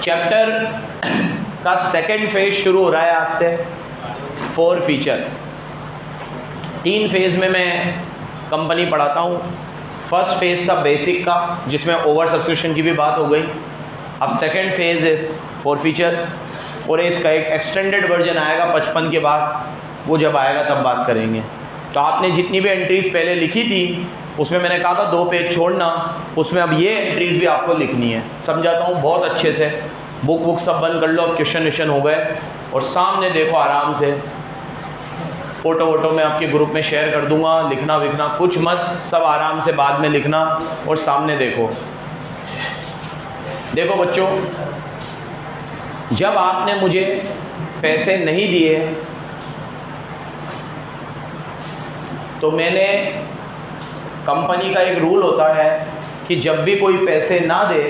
Chapter का second phase शुरू हो रहा है आज से। 4 फीचर, 3 फेज में मैं कंपनी पढ़ाता हूँ। फर्स्ट फेज था बेसिक का, जिसमें ओवर सब्सक्रिप्शन की भी बात हो गई। अब सेकंड फेज है 4 फीचर, और इसका एक एक्सटेंडेड वर्जन आएगा 55 के बाद, वो जब आएगा तब बात करेंगे। तो आपने जितनी भी एंट्रीज पहले लिखी थी उसमें मैंने कहा था 2 पेज छोड़ना, उसमें अब ये एंट्रीज भी आपको लिखनी है। समझाता हूँ बहुत अच्छे से। बुक सब बंद कर लो, अब क्वेश्चन हो गए, और सामने देखो आराम से। फ़ोटो मैं आपके ग्रुप में शेयर कर दूंगा, लिखना विखना कुछ मत, सब आराम से बाद में लिखना, और सामने देखो। देखो बच्चों, जब आपने मुझे पैसे नहीं दिए तो मैंने, कंपनी का एक रूल होता है कि जब भी कोई पैसे ना दे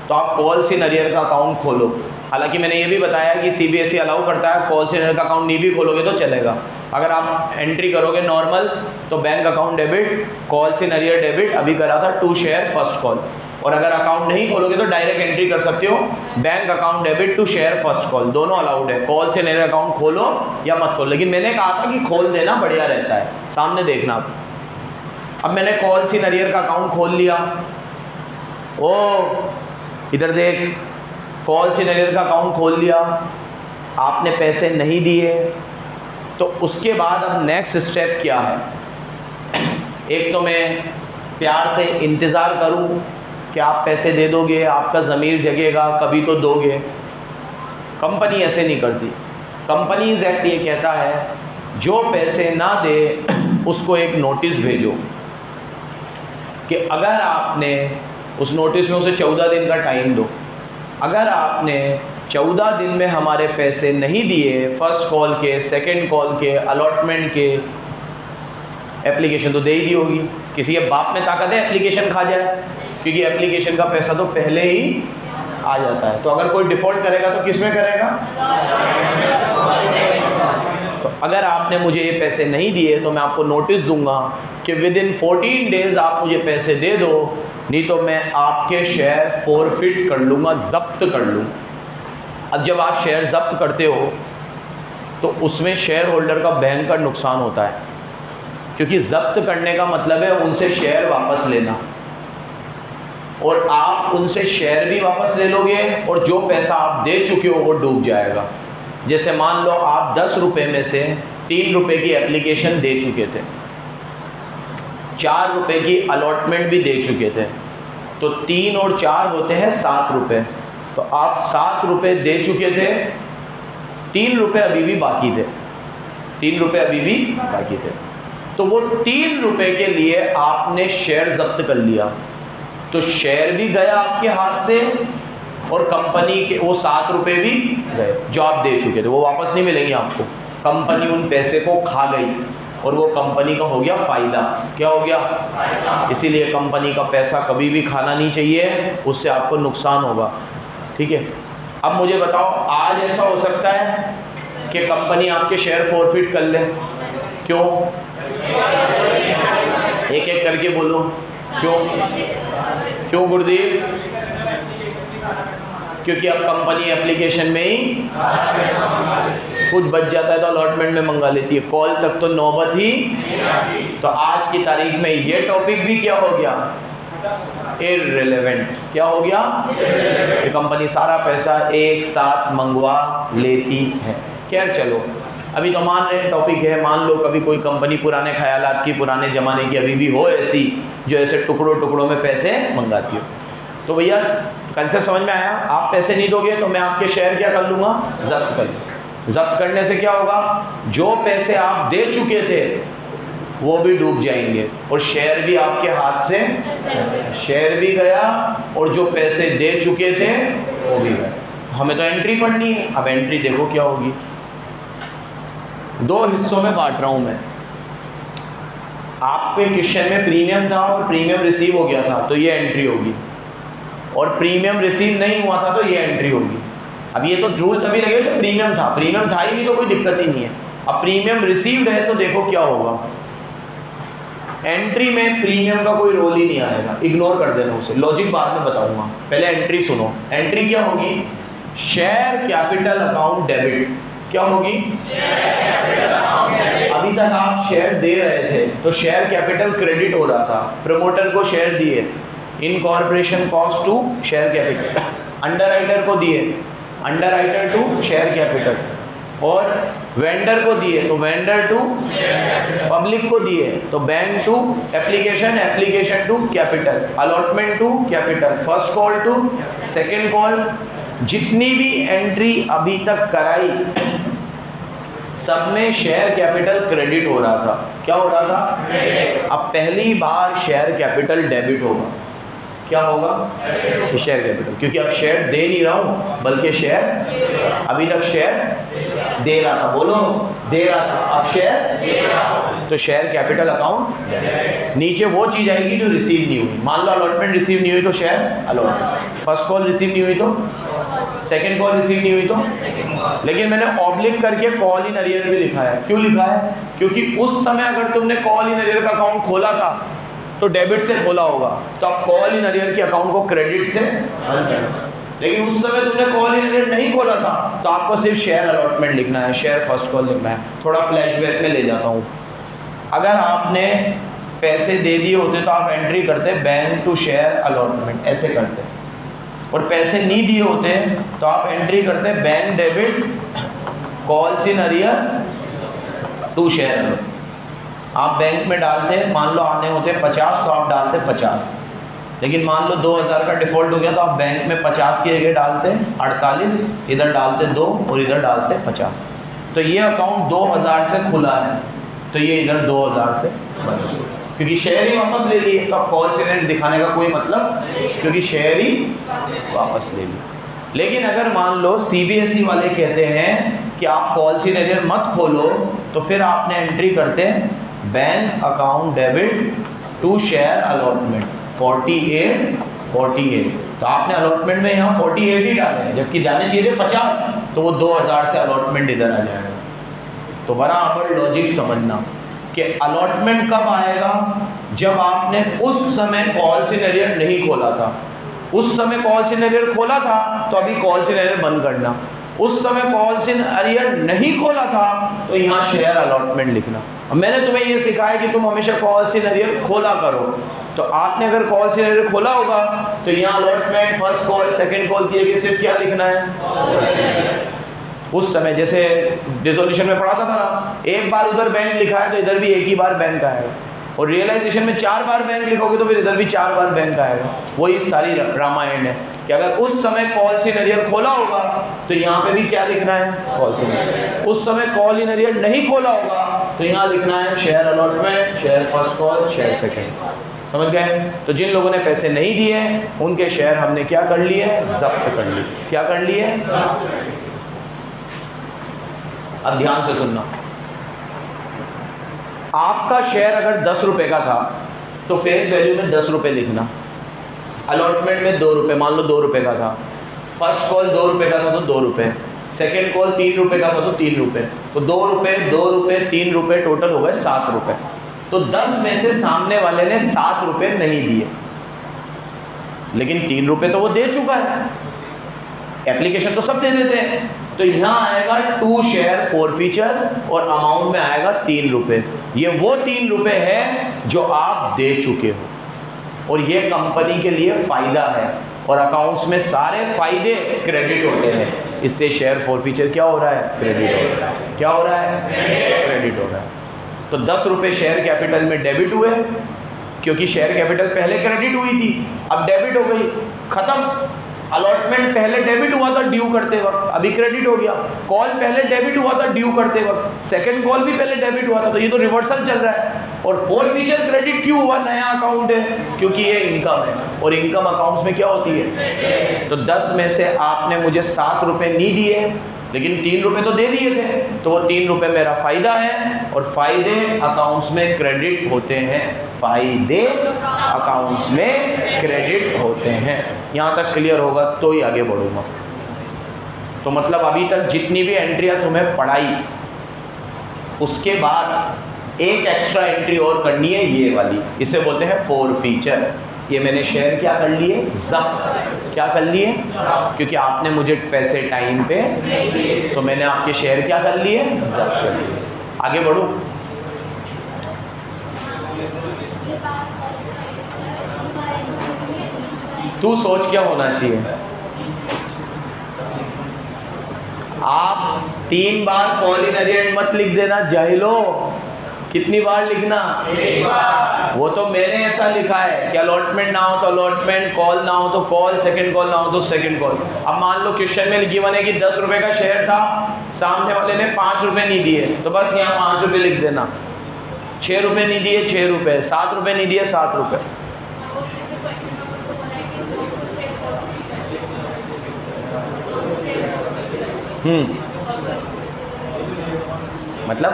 तो आप कॉल्स इन अरियर का अकाउंट खोलो। हालांकि मैंने ये भी बताया कि सीबीएसई अलाउ करता है कॉल्स इन अरियर का अकाउंट नहीं भी खोलोगे तो चलेगा। अगर आप एंट्री करोगे नॉर्मल तो bank account debit, calls in arrear debit, अभी करा था टू शेयर फर्स्ट कॉल। और अगर अकाउंट नहीं खोलोगे तो डायरेक्ट एंट्री कर सकते हो, bank account debit to share first call, दोनों अलाउड है। कॉल्स इन अरियर अकाउंट खोलो या मत खोलो, लेकिन मैंने कहा था कि खोल देना बढ़िया रहता है। सामने देखना आप। अब मैंने कॉल्स इन अरियर का अकाउंट खोल लिया। ओ इधर देख, कॉल्स इन अरियर का अकाउंट खोल लिया, आपने पैसे नहीं दिए, तो उसके बाद अब नेक्स्ट स्टेप क्या है? एक तो मैं प्यार से इंतज़ार करूं कि आप पैसे दे दोगे, आपका ज़मीर जगेगा, कभी तो दोगे। कंपनी ऐसे नहीं करती। कंपनीज एक्ट ये कहता है जो पैसे ना दे उसको एक नोटिस भेजो, कि अगर आपने उस नोटिस में उसे 14 दिन का टाइम दो। अगर आपने 14 दिन में हमारे पैसे नहीं दिए, फर्स्ट कॉल के, सेकंड कॉल के, अलॉटमेंट के, एप्लीकेशन तो दे ही दी होगी। किसी के बाप में ताकत है एप्लीकेशन खा जाए? क्योंकि एप्लीकेशन का पैसा तो पहले ही आ जाता है। तो अगर कोई डिफ़ॉल्ट करेगा तो किस में करेगा? तो अगर आपने मुझे ये पैसे नहीं दिए तो मैं आपको नोटिस दूंगा कि विद इन 14 डेज़ आप मुझे पैसे दे दो, नहीं तो मैं आपके शेयर फॉरफिट कर लूँगा, जब्त कर लूँगा। अब जब आप शेयर जब्त करते हो तो उसमें शेयर होल्डर का बैंक का नुकसान होता है, क्योंकि जब्त करने का मतलब है उनसे शेयर वापस लेना, और आप उनसे शेयर भी वापस ले लोगे और जो पैसा आप दे चुके हो वो डूब जाएगा। जैसे मान लो आप 10 रुपये में से 3 रुपये की एप्लीकेशन दे चुके थे, 4 रुपये की अलॉटमेंट भी दे चुके थे, तो 3 और 4 होते हैं 7 रुपये। तो आप 7 रुपये दे चुके थे, 3 रुपये अभी भी बाकी थे, 3 रुपये अभी भी बाकी थे। तो वो 3 रुपये के लिए आपने शेयर जब्त कर लिया, तो शेयर भी गया आपके हाथ से, और कंपनी के वो 7 रुपये भी गए जो आप दे चुके थे, वो वापस नहीं मिलेंगे आपको। कंपनी उन पैसे को खा गई और वो कंपनी का हो गया फ़ायदा। क्या हो गया? इसीलिए कंपनी का पैसा कभी भी खाना नहीं चाहिए, उससे आपको नुकसान होगा। ठीक है। अब मुझे बताओ, आज ऐसा हो सकता है कि कंपनी आपके शेयर फॉरफिट कर ले? क्यों? एक एक करके बोलो। क्यों गुरदीप? क्योंकि अब कंपनी एप्लीकेशन में ही कुछ बच जाता है तो अलॉटमेंट में मंगा लेती है, कॉल तक तो नौबत ही। तो आज की तारीख में ये टॉपिक भी क्या हो गया? इररिलेवेंट। क्या हो गया? कि कंपनी सारा पैसा एक साथ मंगवा लेती है। खैर चलो, अभी तो मान रहे टॉपिक है, मान लो कभी कोई कंपनी पुराने ख्यालात की, पुराने ज़माने की अभी भी हो ऐसी, जो ऐसे टुकड़ों टुकड़ों में पैसे मंगाती हो। तो भैया कंसेप्ट समझ में आया? आप पैसे नहीं दोगे तो मैं आपके शेयर क्या कर लूँगा? जब्त कर लूँगा। जब्त करने से क्या होगा? जो पैसे आप दे चुके थे वो भी डूब जाएंगे, और शेयर भी आपके हाथ से, शेयर भी गया और जो पैसे दे चुके थे वो भी गए। हमें तो एंट्री पढ़नी है। अब एंट्री देखो क्या होगी। 2 हिस्सों में बांट रहा हूँ मैं। आपके क्वेश्चन में प्रीमियम था और प्रीमियम रिसीव हो गया था तो ये एंट्री होगी, और प्रीमियम रिसीव नहीं हुआ था तो ये एंट्री होगी। अब ये तो रूल तभी लगे जब प्रीमियम था ही नहीं तो कोई दिक्कत ही नहीं है। अब प्रीमियम रिसीव्ड है तो देखो क्या होगा। एंट्री में प्रीमियम का कोई रोल ही नहीं आएगा, इग्नोर कर देना उसे, लॉजिक बाद में बताऊंगा, पहले एंट्री सुनो। एंट्री क्या होगी? Share capital account debit. क्या होगी? अभी तक आप शेयर दे रहे थे तो शेयर कैपिटल क्रेडिट हो रहा था, प्रमोटर को शेयर दिए, incorporation cost to share capital, underwriter को दिए, अंडरराइटर टू शेयर कैपिटल, और वेंडर को दिए तो वेंडर टू, पब्लिक को दिए तो bank to application, application to capital, allotment to capital, first call to second call. जितनी भी एंट्री अभी तक कराई सब में शेयर कैपिटल क्रेडिट हो रहा था। क्या हो रहा था? अब पहली बार शेयर कैपिटल डेबिट होगा। क्या होगा? शेयर कैपिटल, क्योंकि अब शेयर दे नहीं रहा हूं बल्कि शेयर, अभी तक शेयर दे रहा था, बोलो दे रहा था, अब शेयर दे रहा हूं, तो शेयर कैपिटल अकाउंट। नीचे वो चीज आएगी जो रिसीव नहीं हुई, मान लो अलॉटमेंट रिसीव नहीं हुई तो share allotment, first call receive नहीं हुई तो सेकंड कॉल रिसीव नहीं हुई तो, लेकिन मैंने ऑब्लिक करके कॉल इन अरियर भी लिखा है। क्यों लिखा है? क्योंकि उस समय अगर तुमने कॉल इन अरियर का अकाउंट खोला था तो डेबिट से खोला होगा, तो आप कॉल इन अरियर के अकाउंट को क्रेडिट से हल करना। लेकिन उस समय तुमने कॉल इन अरियर नहीं खोला था तो आपको सिर्फ शेयर अलॉटमेंट लिखना है, शेयर फर्स्ट कॉल लिखना है। थोड़ा फ्लैशबैक में ले जाता हूँ। अगर आपने पैसे दे दिए होते तो आप एंट्री करते बैंक टू शेयर अलॉटमेंट, ऐसे करते, और पैसे नहीं दिए होते तो आप एंट्री करते bank debit calls in arrear to share allotment. आप बैंक में डालते, मान लो आने होते 50 तो आप डालते 50, लेकिन मान लो 2000 का डिफॉल्ट हो गया तो आप बैंक में 50 की जगह डालते 48, इधर डालते 2 और इधर डालते 50। तो ये अकाउंट 2000 से खुला है तो ये इधर 2000 से बंद हो गया, क्योंकि शेयर ही वापस ले लिए। तो कॉल से दिखाने का कोई मतलब, क्योंकि शेयर ही वापस ले लिए। लेकिन अगर मान लो सीबीएसई वाले कहते हैं कि आप कॉल सी लेजर मत खोलो, तो फिर आपने एंट्री करते bank account debit to share allotment 48, तो आपने अलॉटमेंट में यहाँ 48 ही डाले, जबकि जाने चाहिए 50, तो वो 2000 से अलॉटमेंट इधर आ जाएगा। तो बराबर लॉजिक समझना कि अलॉटमेंट कब आएगा? जब आपने उस समय कॉल सिनेरियर नहीं खोला था। उस समय कॉल सिनेरियर खोला था तो अभी कॉल सिनेरियर बंद करना, उस समय कॉल सिनेरियर नहीं खोला था तो यहाँ शेयर अलॉटमेंट लिखना। अब मैंने तुम्हें ये सिखाया कि तुम हमेशा कॉल सिनेरियर खोला करो, तो आपने अगर कॉल सिनेरियर खोला होगा तो यहाँ allotment first call second call की जगह सिर्फ क्या लिखना है? उस समय जैसे डिसोल्यूशन में पढ़ाता था ना, एक बार उधर बैंक लिखा है तो इधर भी एक ही बार बैंक आएगा, और रियलाइजेशन में 4 बार बैंक लिखोगे तो फिर इधर भी 4 बार बैंक आएगा। वही सारी रामायण है कि अगर उस समय कॉल सिनेरियर खोला होगा तो यहाँ पे भी क्या लिखना है? कॉल सिनेरियर। उस समय कॉल सिनेरियर नहीं खोला होगा तो यहाँ लिखना है share allotment, share first call, share second. समझ गए? तो जिन लोगों ने पैसे नहीं दिए उनके शेयर हमने क्या कर लिए? जब्त कर लिए। क्या कर लिए? अब ध्यान से सुनना, आपका शेयर अगर 10 रुपए का था तो फेस वैल्यू में 10 रुपए लिखना, अलॉटमेंट में 2 रुपए, मान लो 2 रुपए का था, फर्स्ट कॉल 2 रुपए का था तो 2 रुपए, सेकेंड कॉल 3 रुपए का था तो 3 रुपए, तो 2 रुपए 2 रुपए 3 रुपए टोटल हो गए 7 रुपए। तो 10 में से सामने वाले ने 7 रुपए नहीं दिए, लेकिन 3 रुपए तो वो दे चुका है, एप्लीकेशन तो सब दे देते हैं, तो यहाँ आएगा टू शेयर फॉरफीचर और अमाउंट में आएगा 3 रुपए। ये वो 3 रुपए है जो आप दे चुके हो, और ये कंपनी के लिए फायदा है, और अकाउंट्स में सारे फायदे क्रेडिट होते हैं, इससे शेयर फॉरफीचर क्या हो रहा है? क्रेडिट हो रहा है। क्या हो रहा है? क्रेडिट हो रहा है। तो 10 रुपए शेयर कैपिटल में डेबिट हुए, क्योंकि शेयर कैपिटल पहले क्रेडिट हुई थी, अब डेबिट हो गई, खत्म। अलॉटमेंट पहले डेबिट हुआ था ड्यू करते वक्त, अभी क्रेडिट हो गया। कॉल पहले डेबिट हुआ था ड्यू करते वक्त, सेकंड कॉल भी पहले डेबिट हुआ था, तो ये तो रिवर्सल चल रहा है। और फॉरफीचर क्रेडिट क्यों हुआ? नया अकाउंट है, क्योंकि ये इनकम है, और इनकम अकाउंट्स में क्या होती है? तो 10 में से आपने मुझे 7 रुपए नहीं दिए, लेकिन 3 रुपए तो दे दिए थे, तो वो 3 रुपए मेरा फायदा है, और फायदे अकाउंट्स में क्रेडिट होते हैं। फायदे अकाउंट्स में क्रेडिट होते हैं। यहाँ तक क्लियर होगा तो ही आगे बढ़ूंगा। तो मतलब अभी तक जितनी भी एंट्रियाँ तुम्हें पढ़ाई, उसके बाद एक एक्स्ट्रा एंट्री और करनी है, ये वाली, इसे बोलते हैं फोरफीचर। ये मैंने शेयर क्या कर लिए, जब्त। क्या कर लिए? क्योंकि आपने मुझे पैसे टाइम पे, तो मैंने आपके शेयर क्या कर लिए, जब्त कर लिए। आगे बढ़ो। तू सोच क्या होना चाहिए। आप 3 बार कॉल इन अरिहंट मत लिख देना जाहिलो। कितनी बार लिखना? एक बार। वो तो मैंने ऐसा लिखा है कि अलॉटमेंट ना हो तो अलॉटमेंट, कॉल ना हो तो कॉल, सेकंड कॉल ना हो तो सेकंड कॉल। अब मान लो क्वेश्चन में गिवन है कि 10 रुपए का शेयर था, सामने वाले ने 5 रुपए नहीं दिए, तो बस यहाँ 5 रुपए लिख देना। 6 रुपए नहीं दिए 6 रुपए, 7 रुपए नहीं दिए 7 रुपए। मतलब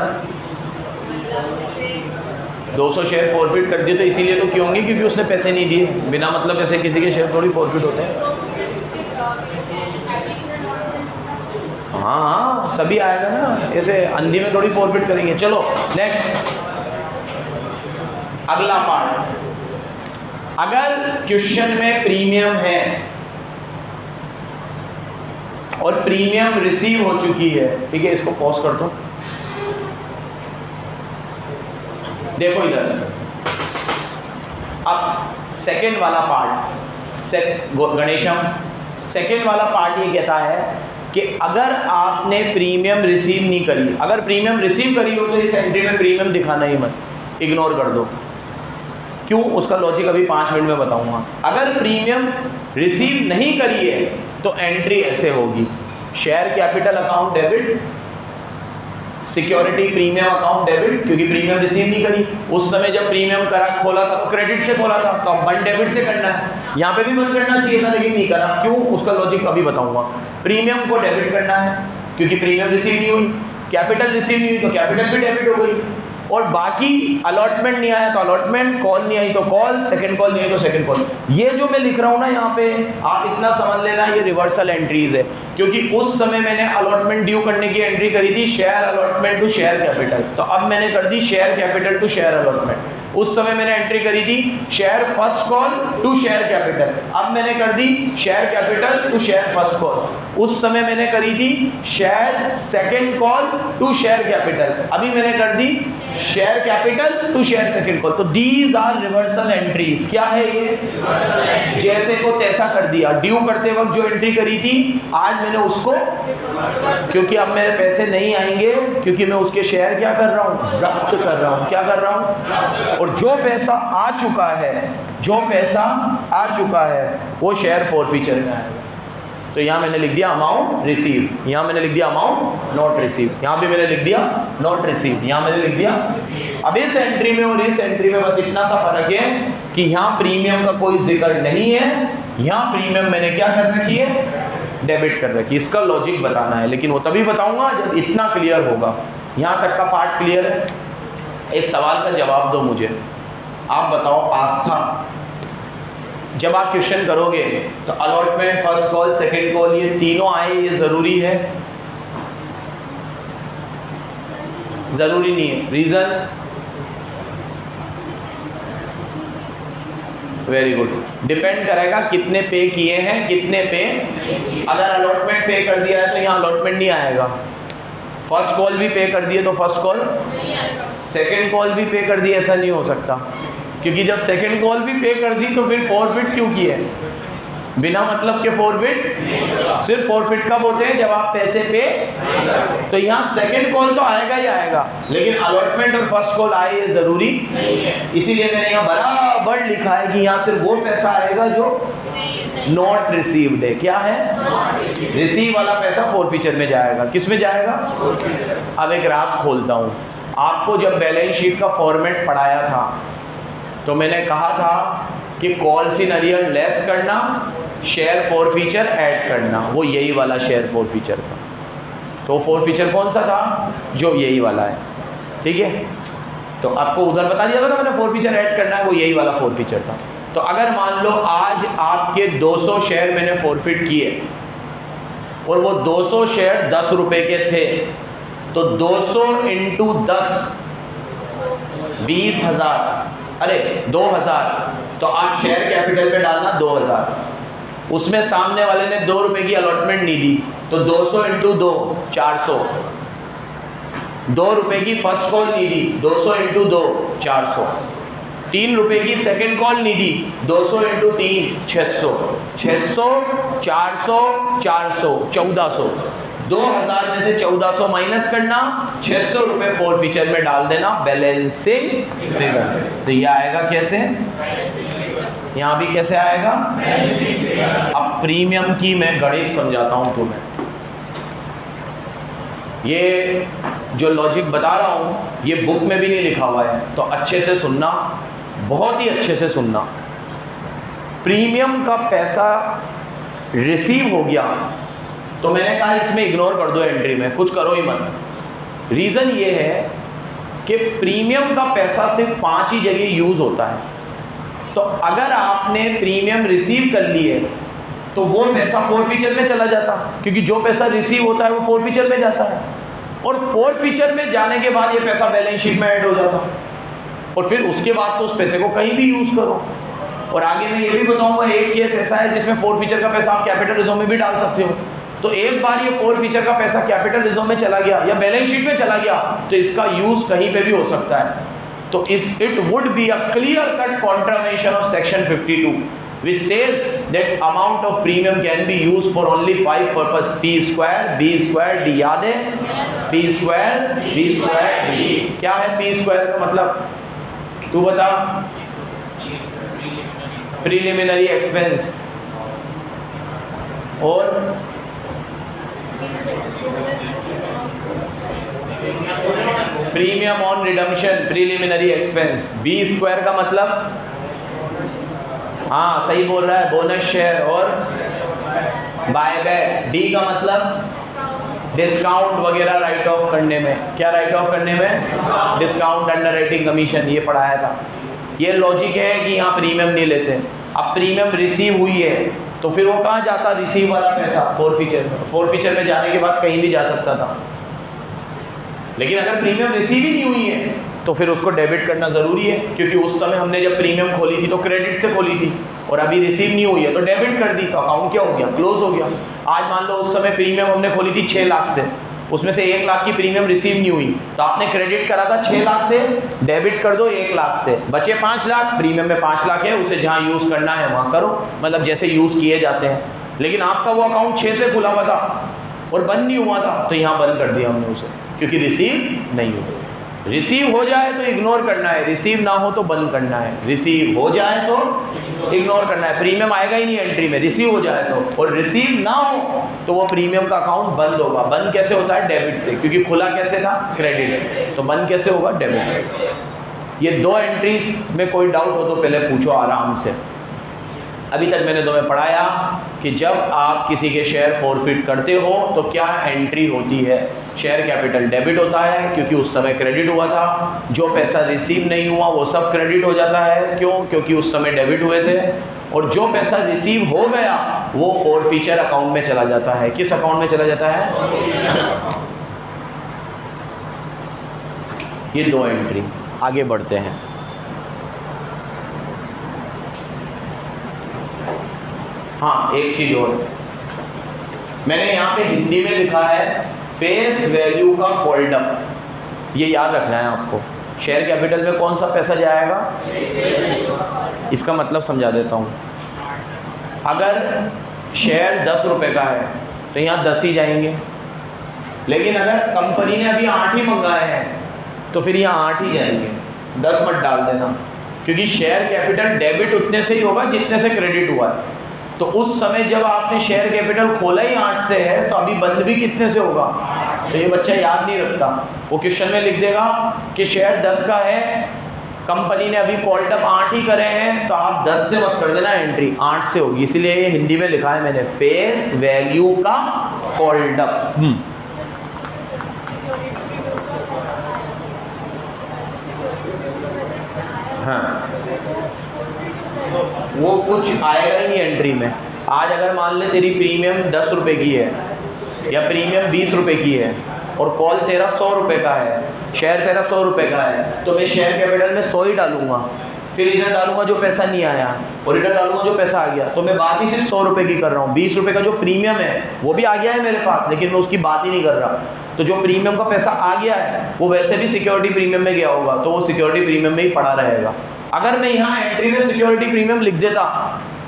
200 शेयर फॉरफिट कर दिए, तो इसीलिए तो क्यों होंगे, क्योंकि उसने पैसे नहीं दिए। बिना मतलब ऐसे किसी के शेयर थोड़ी फॉरफिट होते हैं। हाँ हाँ, सभी आएगा ना, ऐसे अंधी में थोड़ी फॉरफिट करेंगे। चलो नेक्स्ट, अगला पार्ट। अगर क्वेश्चन में प्रीमियम है और प्रीमियम रिसीव हो चुकी है, ठीक है, इसको पॉज कर दो। देखो इधर, अब सेकंड वाला पार्ट, गणेशम, सेकंड वाला पार्ट ये कहता है कि अगर आपने प्रीमियम रिसीव नहीं करी, अगर प्रीमियम रिसीव करी हो तो इस एंट्री में प्रीमियम दिखाना ही मत, इग्नोर कर दो। क्यों, उसका लॉजिक अभी 5 मिनट में बताऊंगा। अगर प्रीमियम रिसीव नहीं करी है तो एंट्री ऐसे होगी, share capital account debit, security premium account debit, क्योंकि प्रीमियम रिसीव नहीं करी। उस समय जब प्रीमियम करा खोला था तो क्रेडिट से खोला था, तो बंद डेबिट से करना है। यहाँ पे भी बंद करना चाहिए था लेकिन नहीं करा, क्यों, उसका लॉजिक अभी बताऊंगा। प्रीमियम को डेबिट करना है क्योंकि प्रीमियम रिसीव नहीं हुई, कैपिटल रिसीव नहीं हुई तो कैपिटल भी डेबिट हो गई, और बाकी अलॉटमेंट नहीं आया तो अलॉटमेंट, कॉल नहीं आई तो कॉल, सेकंड कॉल नहीं आई तो सेकंड कॉल। ये जो मैं लिख रहा हूँ ना यहाँ पे, आप इतना समझ लेना, ये रिवर्सल एंट्रीज है, क्योंकि उस समय मैंने अलॉटमेंट ड्यू करने की एंट्री करी थी share allotment to share capital, तो अब मैंने कर दी share capital to share allotment. उस समय मैंने एंट्री करी थी share first call to share capital, अब मैंने कर दी share capital to share first call. उस समय मैंने करी थी share second call to share capital, अभी मैंने कर दी share capital to share second call. तो दीज आर रिवर्सल एंट्रीज। क्या है ये? जैसे को तैसा कर दिया। ड्यू करते वक्त जो एंट्री करी थी आज मैंने उसको, क्योंकि अब मेरे पैसे नहीं आएंगे, क्योंकि मैं उसके शेयर क्या कर रहा हूँ, जब्त कर रहा हूँ। क्या कर रहा हूँ? और जो पैसा आ चुका है, जो पैसा आ चुका है वो शेयर फॉरफीचर में आएगा। तो यहाँ मैंने लिख दिया अमाउंट रिसीव, यहाँ मैंने लिख दिया अमाउंट नॉट रिसीव, यहाँ भी मैंने लिख दिया नॉट रिसीव, यहाँ मैंने लिख दिया। अब इस एंट्री में और इस एंट्री में बस इतना सा फर्क है कि यहाँ प्रीमियम का कोई जिक्र नहीं है, यहाँ प्रीमियम मैंने क्या कर रखी है, डेबिट कर रखी है। इसका लॉजिक बताना है, लेकिन वो तभी बताऊंगा जब इतना क्लियर होगा। यहाँ तक का पार्ट क्लियर है? एक सवाल का जवाब दो मुझे, आप बताओ आस्था, जब आप क्वेश्चन करोगे तो allotment, first call, second call, ये तीनों आए, ये जरूरी है? जरूरी नहीं है। रीजन? Very good. डिपेंड करेगा कितने पे किए हैं, कितने पे। अगर अलॉटमेंट पे कर दिया है तो यहाँ अलॉटमेंट नहीं आएगा। फर्स्ट कॉल भी पे कर दिए तो फर्स्ट कॉल, सेकंड कॉल भी पे कर दी, ऐसा नहीं हो सकता, क्योंकि जब सेकंड कॉल भी पे कर दी तो फिर फॉरफिट क्यों किए? बिना मतलब के फॉरफिट सिर्फ फॉरफिट कब होते हैं? जब आप पैसे पे। तो यहाँ सेकंड कॉल तो आएगा ही आएगा, लेकिन अलॉटमेंट और फर्स्ट कॉल आए ये जरूरी नहीं है। इसीलिए मैंने यहाँ बराबर लिखा है कि यहाँ सिर्फ वो पैसा आएगा जो नॉट रिसीव्ड है। क्या है? रिसीव वाला पैसा फॉरफीचर में जाएगा। किस में जाएगा? अब एक राज खोलता हूँ। आपको जब बैलेंस शीट का फॉर्मेट पढ़ाया था तो मैंने कहा था कि कॉल्स इन अरियर लेस करना, शेयर फॉरफीचर ऐड करना, वो यही वाला शेयर फॉरफीचर था। तो फॉरफीचर कौन सा था? जो यही वाला है, ठीक है। तो आपको उधर बता दिया था ना मैंने, फॉरफीचर ऐड करना है, वो यही वाला फॉरफीचर था। तो अगर मान लो आज आपके 200 शेयर मैंने फॉरफिट किए और वो 200 शेयर 10 रुपए के थे, तो 200 × 10 20,000, अरे 2,000, तो आप शेयर कैपिटल में डालना 2,000। उसमें सामने वाले ने 2 रुपए की अलॉटमेंट नहीं दी, तो 200 इंटू 2 400। 2 रुपए की फर्स्ट कॉल नहीं दी, 200 इंटू 2 400। 3 रुपए की सेकंड कॉल नहीं दी, 200 इंटू 3 600। 600 400 400 1400। 2,000 में से 1400 माइनस करना, 600 रुपए फोरफीचर में डाल देना बैलेंसिंग फिगर से। तो ये आएगा कैसे, यहाँ भी कैसे आएगा। अब प्रीमियम की मैं गणित समझाता हूँ तुम्हें। ये जो लॉजिक बता रहा हूँ ये बुक में भी नहीं लिखा हुआ है, तो अच्छे से सुनना, बहुत ही अच्छे से सुनना। प्रीमियम का पैसा रिसीव हो गया तो मैंने कहा इसमें इग्नोर कर दो, एंट्री में कुछ करो ही मत। रीज़न ये है कि प्रीमियम का पैसा सिर्फ 5 ही जगह यूज़ होता है। तो अगर आपने प्रीमियम रिसीव कर लिए तो वो पैसा फोरफीचर में चला जाता, क्योंकि जो पैसा रिसीव होता है वो फोरफीचर में जाता है, और फोरफीचर में जाने के बाद ये पैसा बैलेंस शीट में ऐड हो जाता, और फिर उसके बाद तो उस पैसे को कहीं भी यूज़ करो। और आगे मैं ये भी बताऊंगा, एक केस ऐसा है जिसमें फोरफीचर का पैसा आप कैपिटल रिजर्व में भी डाल सकते हो। तो एक बार ये फोरफीचर का पैसा कैपिटल रिजर्व में चला गया या बैलेंस शीट में चला गया तो इसका यूज़ कहीं पे भी हो सकता है। तो it would be a clear cut contravention of section 52 which says that amount of premium can be used for only 5 purpose, p square b square d। याद है p square b square d। क्या है p square का मतलब, तू बता। Preliminary expense और premium on redemption, preliminary expense. B square का मतलब, हाँ सही बोल रहा है, बोनस शेयर और बायबैक। डी का मतलब डिस्काउंट वगैरह राइट ऑफ करने में। क्या राइट ऑफ करने में, डिस्काउंट, अंडरराइटिंग कमीशन, ये पढ़ाया था। ये लॉजिक है कि यहाँ प्रीमियम नहीं लेते। अब प्रीमियम रिसीव हुई है तो फिर वो कहाँ जाता, रिसीव वाला पैसा फोरफीचर में। फोरफीचर में जाने के बाद कहीं भी जा सकता था, लेकिन अगर प्रीमियम रिसीव ही नहीं हुई है तो फिर उसको डेबिट करना ज़रूरी है, क्योंकि उस समय हमने जब प्रीमियम खोली थी तो क्रेडिट से खोली थी, और अभी रिसीव नहीं हुई है तो डेबिट कर दी, तो अकाउंट क्या हो गया, क्लोज हो गया। आज मान लो उस समय प्रीमियम हमने खोली थी 6 लाख से, उसमें से 1 लाख की प्रीमियम रिसीव नहीं हुई, तो आपने क्रेडिट करा था 6 लाख से, डेबिट कर दो 1 लाख से, बचे 5 लाख। प्रीमियम में 5 लाख है, उसे जहाँ यूज़ करना है वहाँ करो, मतलब जैसे यूज़ किए जाते हैं। लेकिन आपका वो अकाउंट 6 से खुला हुआ था और बंद नहीं हुआ था, तो यहाँ बंद कर दिया हमने उसे, क्योंकि रिसीव नहीं हुआ। रिसीव हो जाए तो इग्नोर करना है, रिसीव ना हो तो बंद करना है। रिसीव हो जाए तो इग्नोर करना है, प्रीमियम आएगा ही नहीं एंट्री में, रिसीव हो जाए तो। और रिसीव ना हो तो वो प्रीमियम का अकाउंट बंद होगा। बंद कैसे होता है, डेबिट से, क्योंकि खुला कैसे था, क्रेडिट से, तो बंद कैसे होगा, डेबिट से। ये 2 एंट्रीज में कोई डाउट हो तो पहले पूछो आराम से। अभी तक मैंने तुम्हें पढ़ाया कि जब आप किसी के शेयर फॉरफिट करते हो तो क्या एंट्री होती है। शेयर कैपिटल डेबिट होता है क्योंकि उस समय क्रेडिट हुआ था, जो पैसा रिसीव नहीं हुआ वो सब क्रेडिट हो जाता है, क्यों, क्योंकि उस समय डेबिट हुए थे, और जो पैसा रिसीव हो गया वो फॉरफीचर अकाउंट में चला जाता है। किस अकाउंट में चला जाता है, ये 2 एंट्री। आगे बढ़ते हैं। हाँ, एक चीज और, मैंने यहाँ पे हिंदी में लिखा है फेस वैल्यू का होल्डअप। ये याद रखना है आपको। शेयर कैपिटल में कौन सा पैसा जाएगा, इसका मतलब समझा देता हूँ। अगर शेयर 10 रुपए का है तो यहाँ 10 ही जाएंगे, लेकिन अगर कंपनी ने अभी 8 ही मंगाए हैं तो फिर यहाँ 8 ही जाएंगे, 10 मत डाल देना, क्योंकि शेयर कैपिटल डेबिट उतने से ही होगा जितने से क्रेडिट हुआ है। तो उस समय जब आपने शेयर कैपिटल खोला ही 8 से है तो अभी बंद भी कितने से होगा। तो ये बच्चा याद नहीं रखता, वो क्वेश्चन में लिख देगा कि शेयर 10 का है, कंपनी ने अभी कॉल्ड अप 8 ही करे हैं, तो आप 10 से मत कर देना, एंट्री 8 से होगी। इसलिए ये हिंदी में लिखा है मैंने, फेस वैल्यू का कॉल्ड अप। हाँ, वो कुछ आएगा ही नहीं एंट्री में। आज अगर मान ले तेरी प्रीमियम 10 रुपए की है या प्रीमियम 20 रुपए की है, और कॉल तेरा 100 रुपये का है, शेयर तेरा 100 रुपये का है, तो मैं शेयर कैपिटल में 100 ही डालूंगा, फिर इधर डालूंगा जो पैसा नहीं आया और इधर डालूंगा जो पैसा आ गया, तो मैं बात ही सिर्फ 100 रुपये की कर रहा हूँ। 20 रुपये का जो प्रीमियम है वो भी आ गया है मेरे पास, लेकिन मैं उसकी बात ही नहीं कर रहा। तो जो प्रीमियम का पैसा आ गया है वो वैसे भी सिक्योरिटी प्रीमियम में गया होगा, तो वो सिक्योरिटी प्रीमियम में ही पड़ा रहेगा। अगर मैं यहाँ एंट्री में सिक्योरिटी प्रीमियम लिख देता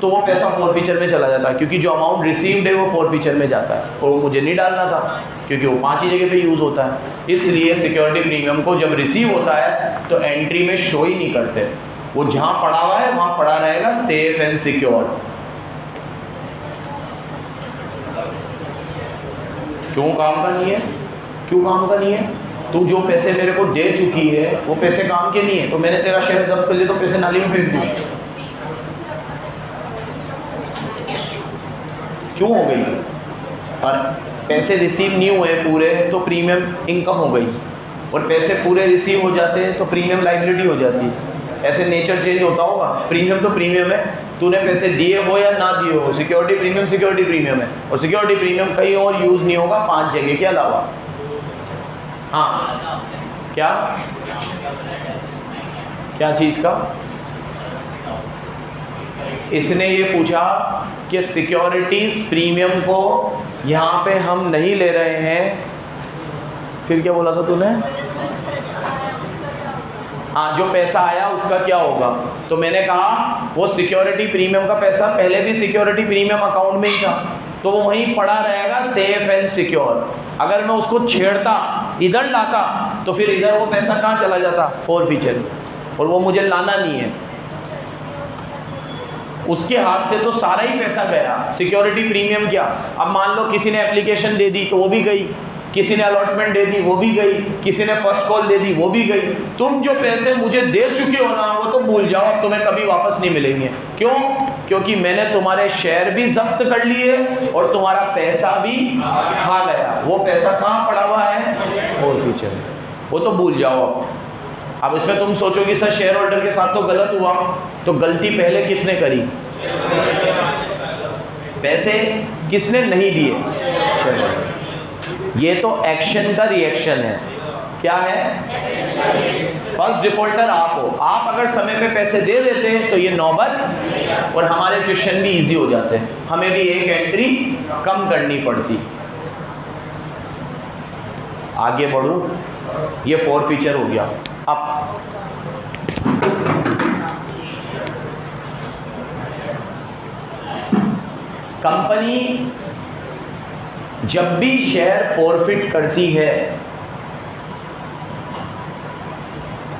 तो वो पैसा फोरफीचर में चला जाता, क्योंकि जो अमाउंट रिसीव्ड है वो फोरफीचर में जाता है और वो मुझे नहीं डालना था, क्योंकि वो 5 ही जगह पे यूज़ होता है। इसलिए सिक्योरिटी प्रीमियम को जब रिसीव होता है तो एंट्री में शो ही नहीं करते, वो जहाँ पड़ा हुआ है वहाँ पड़ा रहेगा, सेफ एंड सिक्योर। क्यों काम का नहीं है? क्यों काम का नहीं है? तू जो पैसे मेरे को दे चुकी है वो पैसे काम के नहीं है, तो मैंने तेरा शेयर जब्त कर लिया तो पैसे नाली में फेंक दूँ? क्यों हो गई? और पैसे रिसीव नहीं हुए पूरे तो प्रीमियम इनकम हो गई, और पैसे पूरे रिसीव हो जाते तो प्रीमियम लायबिलिटी हो जाती। ऐसे नेचर चेंज होता होगा। प्रीमियम तो प्रीमियम है, तूने पैसे दिए हो या ना दिए हो, सिक्योरिटी प्रीमियम है, और सिक्योरिटी प्रीमियम कहीं और यूज़ नहीं होगा 5 जगह के अलावा। हाँ, क्या चीज़ का? इसने ये पूछा कि सिक्योरिटीज प्रीमियम को यहाँ पे हम नहीं ले रहे हैं, फिर क्या बोला था तूने? हाँ, जो पैसा आया उसका क्या होगा? तो मैंने कहा वो सिक्योरिटी प्रीमियम का पैसा पहले भी सिक्योरिटी प्रीमियम अकाउंट में ही था, तो वो वहीं पड़ा रहेगा, सेफ एंड सिक्योर। अगर मैं उसको छेड़ता, इधर लाता, तो फिर इधर वो पैसा कहाँ चला जाता? फोरफीचर, और वो मुझे लाना नहीं है। उसके हाथ से तो सारा ही पैसा गया, सिक्योरिटी प्रीमियम क्या। अब मान लो किसी ने एप्लीकेशन दे दी तो वो भी गई, किसी ने अलॉटमेंट दे दी वो भी गई, किसी ने फर्स्ट कॉल दे दी वो भी गई। तुम जो पैसे मुझे दे चुके हो ना वो तो भूल जाओ, अब तुम्हें कभी वापस नहीं मिलेंगे। क्यों? क्योंकि मैंने तुम्हारे शेयर भी जब्त कर लिए और तुम्हारा पैसा भी खा गया। वो पैसा कहाँ पड़ा हुआ है? फोरफीचर, वो तो भूल जाओ। अब इसमें तुम सोचोगे सर शेयर होल्डर के साथ तो गलत हुआ, तो गलती पहले किसने करी? पैसे किसने नहीं दिए? Share holder. ये तो एक्शन का रिएक्शन है। क्या है? फर्स्ट डिफॉल्टर आप हो। आप अगर समय पे पैसे दे देते हैं तो ये नौबत और हमारे क्वेश्चन भी इजी हो जाते हैं, हमें भी एक एंट्री कम करनी पड़ती। आगे बढ़ूं, ये फोरफीचर हो गया। अब कंपनी जब भी शेयर फॉरफिट करती है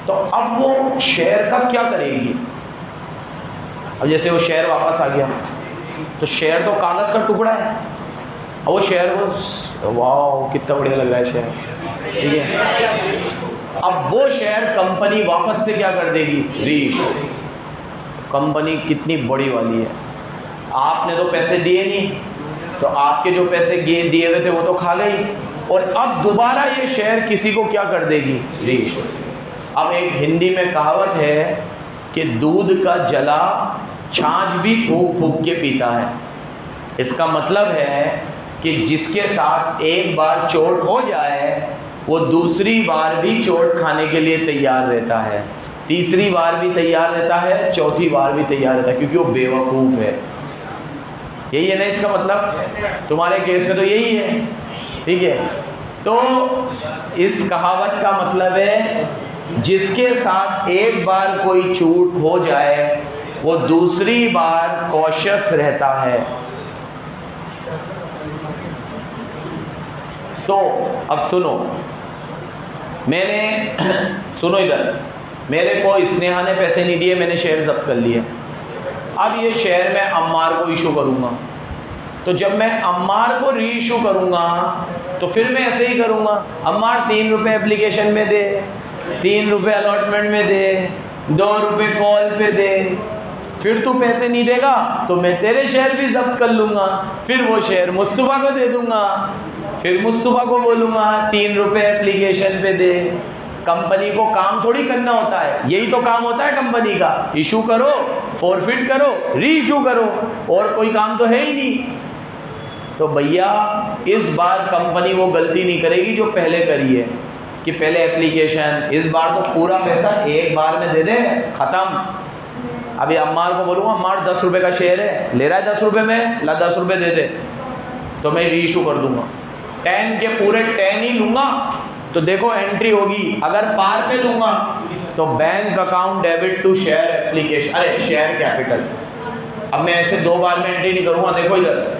तो अब वो शेयर का क्या करेगी? अब जैसे वो शेयर वापस आ गया तो शेयर तो कागज का टुकड़ा है, अब वो शेयर को वाह कितना बढ़िया लग रहा है शेयर, ठीक है। अब वो शेयर कंपनी वापस से क्या कर देगी? रीइश्यू। कंपनी कितनी बड़ी वाली है, आपने तो पैसे दिए नहीं, तो आपके जो पैसे दिए हुए थे वो तो खा गई, और अब दोबारा ये शेयर किसी को क्या कर देगी? रीइश्यू। अब एक हिंदी में कहावत है कि दूध का जला छाछ भी फूंक फूंक के पीता है। इसका मतलब है कि जिसके साथ एक बार चोट हो जाए वो दूसरी बार भी चोट खाने के लिए तैयार रहता है, तीसरी बार भी तैयार रहता है, चौथी बार भी तैयार रहता है, क्योंकि वो बेवकूफ़ है। यही है ना इसका मतलब? तुम्हारे केस में तो यही है, ठीक है। तो इस कहावत का मतलब है जिसके साथ एक बार कोई चूक हो जाए वो दूसरी बार कॉशियस रहता है। तो अब सुनो, सुनो इधर, मेरे को स्नेहा ने पैसे नहीं दिए, मैंने शेयर जब्त कर लिए। अब ये शेयर मैं अम्मार को इशू करूँगा, तो जब मैं अम्मार को री इशू करूँगा तो फिर मैं ऐसे ही करूँगा, अम्मार 3 रुपये एप्लीकेशन में दे, 3 रुपये अलॉटमेंट में दे, 2 रुपये कॉल पे दे। फिर तू पैसे नहीं देगा तो मैं तेरे शेयर भी जब्त कर लूँगा, फिर वो शेयर मुस्तफ़ा को दे दूँगा, फिर मुस्तफ़ा को बोलूँगा 3 रुपये एप्लीकेशन पे दे। कंपनी को काम थोड़ी करना होता है, यही तो काम होता है कंपनी का, इशू करो, फॉरफिट करो, री इशू करो, और कोई काम तो है ही नहीं। तो भैया इस बार कंपनी वो गलती नहीं करेगी जो पहले करी है कि पहले एप्लीकेशन, इस बार तो पूरा पैसा एक बार में दे दे, ख़त्म। अभी अम्मार को बोलूँगा, अम्मार 10 रुपये का शेयर है, ले रहा है 10 रुपये में, ला 10 रुपये दे दे, तो मैं री इशू कर दूंगा, 10 के पूरे 10 ही लूँगा। तो देखो एंट्री होगी, अगर पार पे लूँगा तो bank account debit to share application, अरे शेयर कैपिटल। अब मैं ऐसे 2 बार में एंट्री नहीं करूँगा। देखो इधर,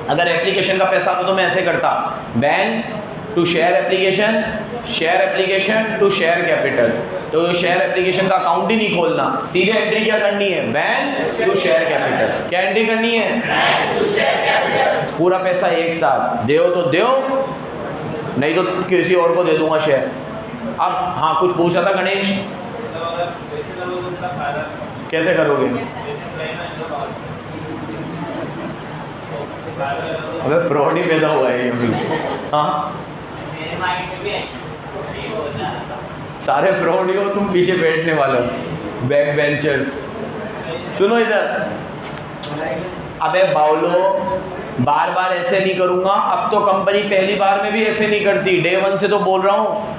अगर एप्लीकेशन का पैसा आता तो मैं ऐसे करता, bank to share application, share application to share capital. तो शेयर एप्लीकेशन का अकाउंट ही नहीं खोलना, सीधे एंट्री क्या करनी है, बैंक टू शेयर कैपिटल। क्या एंट्री करनी है, बैंक टू शेयर कैपिटल। पूरा पैसा एक साथ दो तो दो, नहीं तो किसी और को दे दूंगा शेयर। अब हाँ, कुछ पूछा था गणेश, कैसे करोगे? अबे फ्रॉड ही पैदा हुआ है ये भी। हाँ, सारे फ्रॉड ही हो, तुम पीछे बैठने वाले हो, बैक बेंचर्स। सुनो इधर, अबे बाउलो, बार बार ऐसे नहीं करूँगा। अब तो कंपनी पहली बार में भी ऐसे नहीं करती, डे 1 से तो बोल रहा हूँ।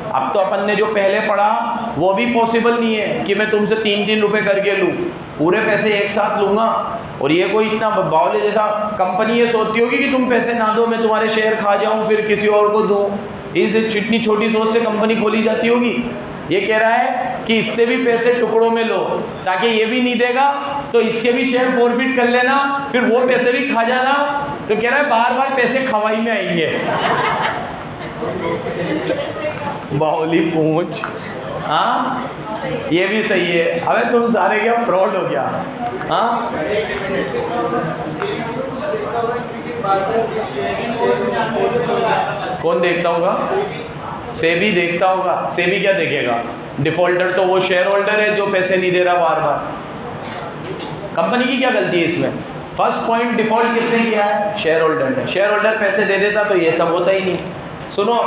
अब तो अपन ने जो पहले पढ़ा वो भी पॉसिबल नहीं है कि मैं तुमसे 3-3 रुपए करके लूँ, पूरे पैसे एक साथ लूँगा। और ये कोई इतना बावले जैसा, कंपनी ये सोचती होगी कि तुम पैसे ना दो मैं तुम्हारे शेयर खा जाऊँ फिर किसी और को दूँ। इस इतनी छोटी सोच से कंपनी खोली जाती होगी। ये कह रहा है कि इससे भी पैसे टुकड़ों में लो, ताकि ये भी नहीं देगा तो इसके भी शेयर फॉरफिट कर लेना, फिर वो पैसे भी खा जाना। तो कह रहा है बार बार पैसे खवाई में आएंगे। बाहुली पूंछ, हाँ ये भी सही है। अबे तुम सारे क्या फ्रॉड हो गया? हाँ, कौन देखता होगा? सेबी देखता होगा। सेबी क्या देखेगा? डिफॉल्टर तो वो शेयर होल्डर है जो पैसे नहीं दे रहा बार बार। कंपनी की क्या गलती है इसमें? फर्स्ट पॉइंट, डिफॉल्ट किसने किया है? शेयर होल्डर ने। शेयर होल्डर पैसे दे देता तो ये सब होता ही नहीं। सुनो,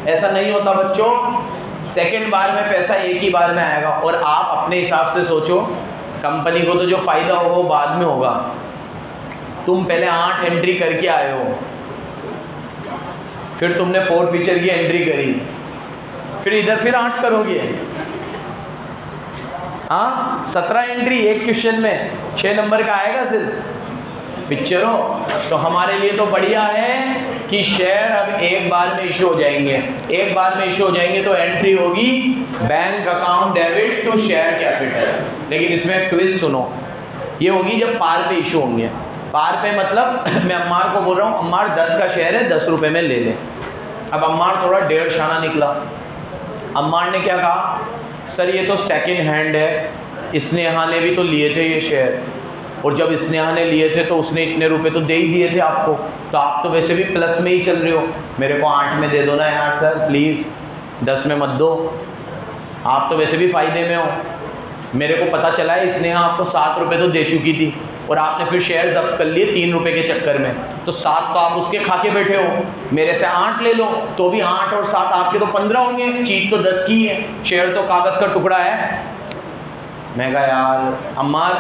ऐसा नहीं होता बच्चों, सेकंड बार में पैसा एक ही बार में आएगा। और आप अपने हिसाब से सोचो, कंपनी को तो जो फायदा होगा वो बाद में होगा। तुम पहले 8 एंट्री करके आए हो, फिर तुमने 4 फीचर की एंट्री करी, फिर इधर फिर 8 करोगे। हाँ, 17 एंट्री एक क्वेश्चन में, 6 नंबर का आएगा सिर्फ। पिक्चरों, तो हमारे लिए तो बढ़िया है कि शेयर अब एक बार में इशू हो जाएंगे। एक बार में इशू हो जाएंगे तो एंट्री होगी bank account debit to share capital. लेकिन इसमें क्विज सुनो, ये होगी जब पार पे इशू होंगे। पार पे मतलब मैं अम्मार को बोल रहा हूँ, अम्मार 10 का शेयर है, 10 रुपये में ले ले। अब अम्मार थोड़ा 1.5 शाना निकला। अम्मार ने क्या कहा, सर ये तो सेकंड हैंड है, स्नेहा ने भी तो लिए थे ये शेयर, और जब स्नेहा ने लिए थे तो उसने इतने रुपए तो दे ही दिए थे आपको, तो आप तो वैसे भी प्लस में ही चल रहे हो, मेरे को 8 में दे दो ना यार सर प्लीज़, 10 में मत दो, आप तो वैसे भी फ़ायदे में हो। मेरे को पता चला है स्नेहा आपको 7 रुपये तो दे चुकी थी, और आपने फिर शेयर जब्त कर लिए 3 रुपये के चक्कर में, तो 7 तो आप उसके खा के बैठे हो। मेरे से 8 ले लो तो भी 8 और 7 आपके तो 15 होंगे। चीज़ तो 10 की है, शेयर तो कागज़ का टुकड़ा है। मैं कहा यार अम्मार,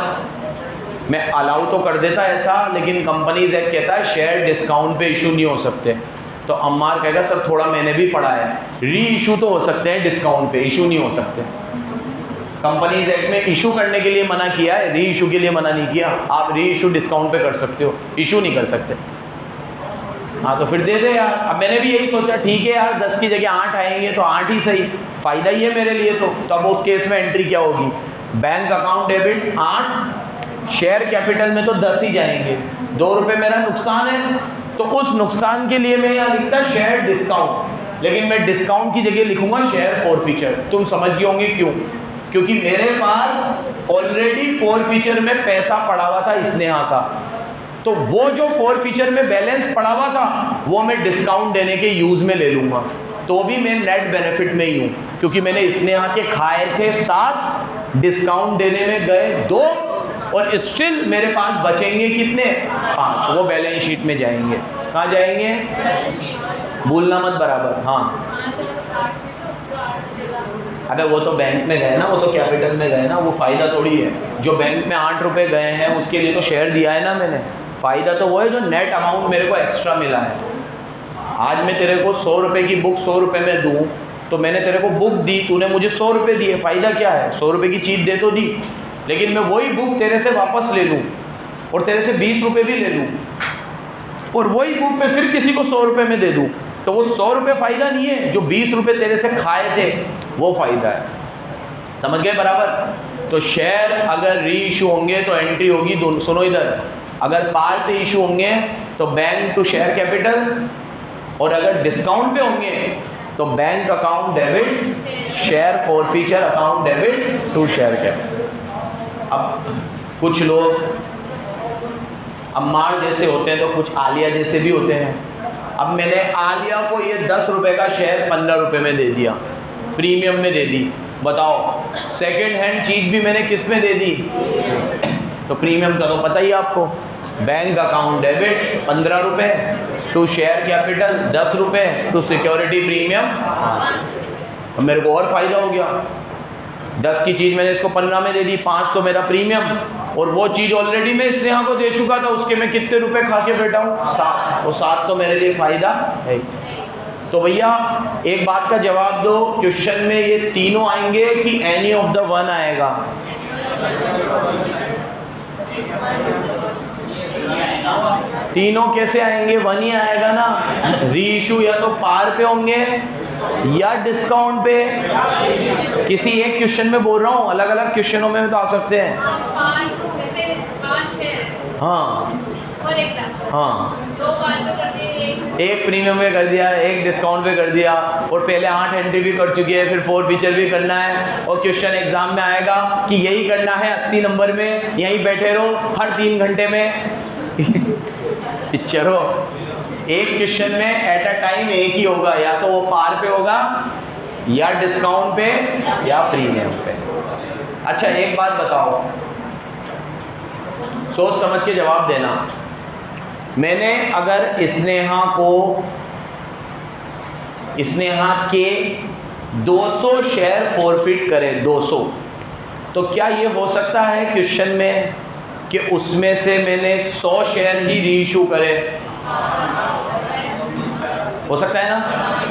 मैं अलाउ तो कर देता ऐसा, लेकिन कंपनीज एक्ट कहता है शेयर डिस्काउंट पे इशू नहीं हो सकते। तो अम्मार कहेगा सर थोड़ा मैंने भी पढ़ा है, री इशू तो हो सकते हैं, डिस्काउंट पे इशू नहीं हो सकते। कंपनीज एक्ट में इशू करने के लिए मना किया है, री इशू के लिए मना नहीं किया। आप री इशू डिस्काउंट पे कर सकते हो, इशू नहीं कर सकते। हाँ तो फिर दे दे यार। अब मैंने भी यही सोचा, ठीक है यार 10 की जगह 8 आएंगे तो 8 ही सही, फ़ायदा ही है मेरे लिए। तो अब उस केस में एंट्री क्या होगी, bank account debit 8, share capital में तो 10 ही जाएंगे। 2 रुपये मेरा नुकसान है, तो उस नुकसान के लिए मैं यहाँ लिखता शेयर डिस्काउंट, लेकिन मैं डिस्काउंट की जगह लिखूंगा शेयर फॉरफीचर। तुम समझ गए होंगे क्यों, क्योंकि मेरे पास ऑलरेडी फॉरफीचर में पैसा पड़ा हुआ था स्नेहा का, तो वो जो फॉरफीचर में बैलेंस पड़ा हुआ था वो मैं डिस्काउंट देने के यूज़ में ले लूँगा, तो भी मैं नेट बेनिफिट में ही हूँ, क्योंकि मैंने स्नेहा के खाए थे 7, डिस्काउंट देने में गए 2, और स्टिल मेरे पास बचेंगे कितने, 5। वो बैलेंस शीट में जाएंगे। कहाँ जाएंगे, भूलना मत बराबर। हाँ अबे वो तो बैंक में गए ना, वो तो कैपिटल में गए ना, वो फ़ायदा थोड़ी है। जो बैंक में 8 रुपये गए हैं उसके लिए तो शेयर दिया है ना मैंने। फ़ायदा तो वो है जो नेट अमाउंट मेरे को एक्स्ट्रा मिला है। आज मैं तेरे को 100 रुपये की बुक 100 रुपये में दूँ तो मैंने तेरे को बुक दी, तूने मुझे 100 रुपये दिए, फ़ायदा क्या है? 100 रुपये की चीज़ दे तो दी, लेकिन मैं वही बुक तेरे से वापस ले लूँ और तेरे से 20 रुपये भी ले लूँ और वही बुक मैं फिर किसी को 100 रुपये में दे दूँ, तो वो 100 रुपये फ़ायदा नहीं है, जो 20 रुपये तेरे से खाए थे वो फ़ायदा है। समझ गए बराबर? तो शेयर अगर री इशू होंगे तो एंट्री होगी, सुनो इधर, अगर पार पे इशू होंगे तो बैंक टू शेयर कैपिटल, और अगर डिस्काउंट पे होंगे तो bank account debit, share forfeiture account debit to share capital. अब कुछ लोग अम्मार जैसे होते हैं तो कुछ आलिया जैसे भी होते हैं। अब मैंने आलिया को ये 10 रुपये का शेयर 15 रुपये में दे दिया, प्रीमियम में दे दी। बताओ, सेकेंड हैंड चीज़ भी मैंने किस में दे दी? तो प्रीमियम का तो पता ही आपको। बैंक अकाउंट डेबिट 15 रुपये, टू शेयर कैपिटल 10 रुपये, टू सिक्योरिटी प्रीमियम 5। अब मेरे को और फ़ायदा हो गया। 10 की चीज़ मैंने इसको 15 में दे दी, 5 तो मेरा प्रीमियम, और वो चीज़ ऑलरेडी मैं स्नेहा को दे चुका था, उसके मैं कितने रुपए खा के बैठा हूँ? 7। और 7 तो मेरे लिए फ़ायदा है। तो भैया एक बात का जवाब दो, क्वेश्चन में ये तीनों आएंगे कि एनी ऑफ द वन आएगा? तीनों कैसे आएंगे? वन ही आएगा ना। री इशू या तो पार पे होंगे या डिस्काउंट पे। किसी एक क्वेश्चन में बोल रहा हूँ, अलग अलग क्वेश्चनों में तो आ सकते हैं। हाँ हाँ, एक प्रीमियम पे कर दिया, एक डिस्काउंट पे कर दिया, और पहले 8 एंट्री भी कर चुकी है, फिर 4 फीचर भी करना है, और क्वेश्चन एग्जाम में आएगा कि यही करना है 80 नंबर में, यहीं बैठे रहो हर 3 घंटे में। पिक्चर हो, एक क्वेश्चन में एट अ टाइम एक ही होगा, या तो वो पार पे होगा या डिस्काउंट पे या प्रीमियम पे। अच्छा एक बात बताओ, सोच समझ के जवाब देना। मैंने अगर स्नेहा के 200 शेयर फॉरफिट करे, 200, तो क्या ये हो सकता है क्वेश्चन में कि उसमें से मैंने 100 शेयर ही री इशू करे? हो सकता है ना?